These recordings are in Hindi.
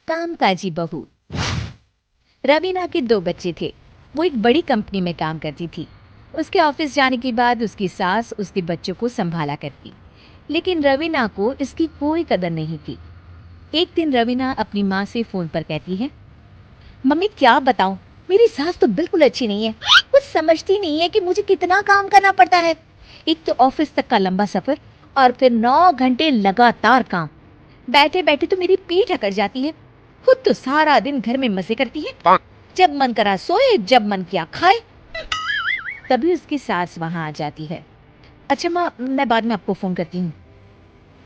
कामकाजी बहू। रवीना के दो बच्चे थे। वो एक बड़ी कंपनी में काम करती थी। उसके ऑफिस जाने के बाद उसकी सास उसके बच्चों को संभाला करती, लेकिन रवीना को इसकी कोई कदर नहीं थी। एक दिन रवीना अपनी माँ से फोन पर कहती है, मम्मी क्या बताऊं, मेरी सास तो बिल्कुल अच्छी नहीं है। कुछ समझती नहीं है कि मुझे कितना काम करना पड़ता है। एक तो ऑफिस तक का लंबा सफर और फिर 9 घंटे लगातार काम। बैठे बैठे तो मेरी पीठ अकड़ जाती है। खुद तो सारा दिन घर में मजे करती है, जब मन करा सोए, जब मन किया खाए। तभी उसकी सास वहां आ जाती है। अच्छा माँ, मैं बाद में आपको फोन करती हूँ।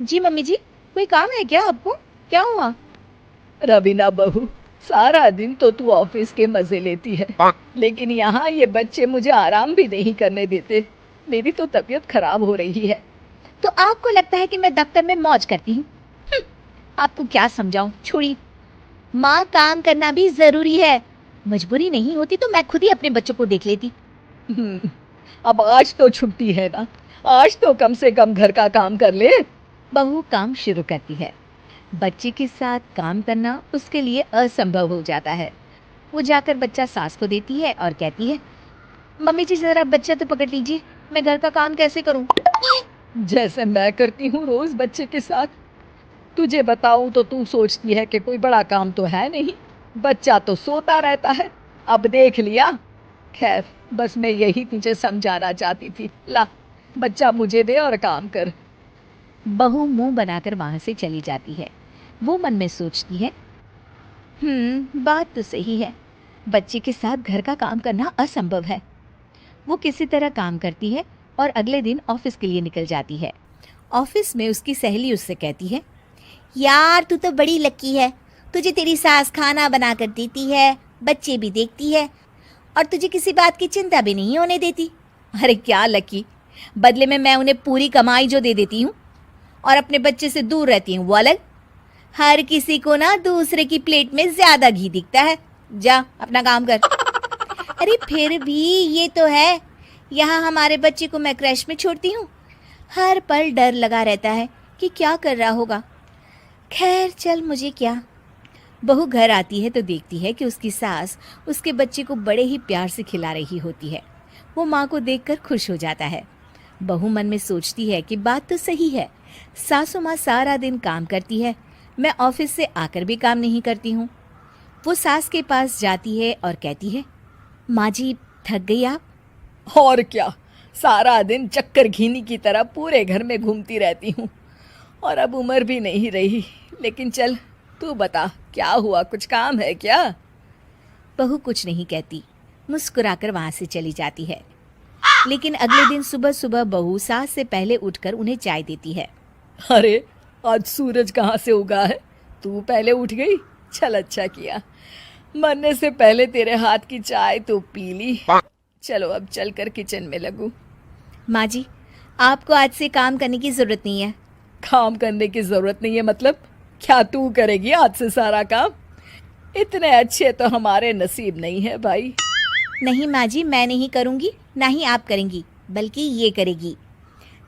जी मम्मी जी, कोई काम है क्या आपको? क्या हुआ? रवीना बहू, सारा दिन तो तू ऑफिस के मजे लेती है, लेकिन यहाँ ये बच्चे मुझे आराम भी नहीं करने देते। मेरी तो तबीयत खराब हो रही है। तो आपको लगता है कि मैं दफ्तर में मौज करती हूँ? आपको क्या समझाऊं, छोड़ी। माँ, काम करना भी जरूरी है। मजबूरी नहीं होती तो मैं खुद ही अपने बच्चों को देख लेती। अब आज तो छुट्टी है ना, आज तो कम से कम घर का काम कर ले। बहू काम शुरू करती है। बच्चे के साथ काम करना उसके लिए असंभव हो जाता है। वो जाकर बच्चा सास को देती है और कहती है, मम्मी जी जरा बच्चा तो पकड़ लीजिए, मैं घर का काम कैसे करूं? जैसे मैं करती हूँ रोज बच्चे के साथ। तुझे बताऊं तो तू सोचती है कि कोई बड़ा काम तो है नहीं, बच्चा तो सोता रहता है। अब देख लिया। खैर, बस मैं यही तुझे समझाना चाहती थी। ला, बच्चा मुझे दे और काम कर। बहू मुंह बनाकर वहां से चली जाती है। वो मन में सोचती है, बात तो सही है, बच्चे के साथ घर का काम करना असंभव है। वो किसी तरह काम करती है और अगले दिन ऑफिस के लिए निकल जाती है। ऑफिस में उसकी सहेली उससे कहती है, यार तू तो बड़ी लकी है, तुझे तेरी सास खाना बना कर देती है, बच्चे भी देखती है और तुझे किसी बात की चिंता भी नहीं होने देती। अरे क्या लकी, बदले में मैं उन्हें पूरी कमाई जो दे देती हूँ और अपने बच्चे से दूर रहती हूँ वो अलग। हर किसी को ना दूसरे की प्लेट में ज्यादा घी दिखता है। जा अपना काम कर। अरे फिर भी ये तो है, यहाँ हमारे बच्चे को मैं क्रैश में छोड़ती हूँ, हर पल डर लगा रहता है कि क्या कर रहा होगा। खैर चल, मुझे क्या। बहू घर आती है तो देखती है कि उसकी सास उसके बच्चे को बड़े ही प्यार से खिला रही होती है। वो माँ को देखकर खुश हो जाता है। बहू मन में सोचती है कि बात तो सही है, सासू माँ सारा दिन काम करती है, मैं ऑफिस से आकर भी काम नहीं करती हूँ। वो सास के पास जाती है और कहती है, माँ जी थक गई आप? और क्या, सारा दिन चक्कर घीनी की तरह पूरे घर में घूमती रहती हूँ और अब उम्र भी नहीं रही। लेकिन चल, तू बता क्या हुआ, कुछ काम है क्या? बहू कुछ नहीं कहती, मुस्कुराकर वहां से चली जाती है। लेकिन अगले दिन सुबह सुबह बहू सास से पहले उठकर उन्हें चाय देती है। अरे, आज सूरज कहाँ से उगा है? तू पहले उठ गई, चल अच्छा किया। मरने से पहले तेरे हाथ की चाय तो पी ली। चलो अब चलकर किचन में लगूं। माँ जी, आपको आज से काम करने की जरूरत नहीं है। काम करने की जरूरत नहीं है मतलब? क्या तू करेगी आज से सारा काम? इतने अच्छे तो हमारे नसीब नहीं है भाई। नहीं माँ जी, मैं नहीं करूँगी, ना ही आप करेंगी, बल्कि ये करेगी।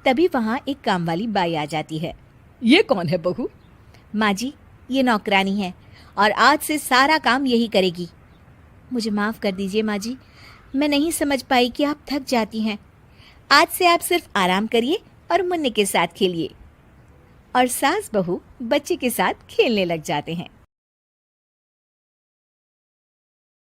तभी वहाँ एक काम वाली बाई आ जाती है। ये कौन है बहू? माँ जी, ये नौकरानी है और आज से सारा काम यही करेगी। मुझे माफ़ कर दीजिए माँ जी, मैं नहीं समझ पाई कि आप थक जाती हैं। आज से आप सिर्फ आराम करिए और मुन्ने के साथ खेलिए। और सास बहू बच्चे के साथ खेलने लग जाते हैं।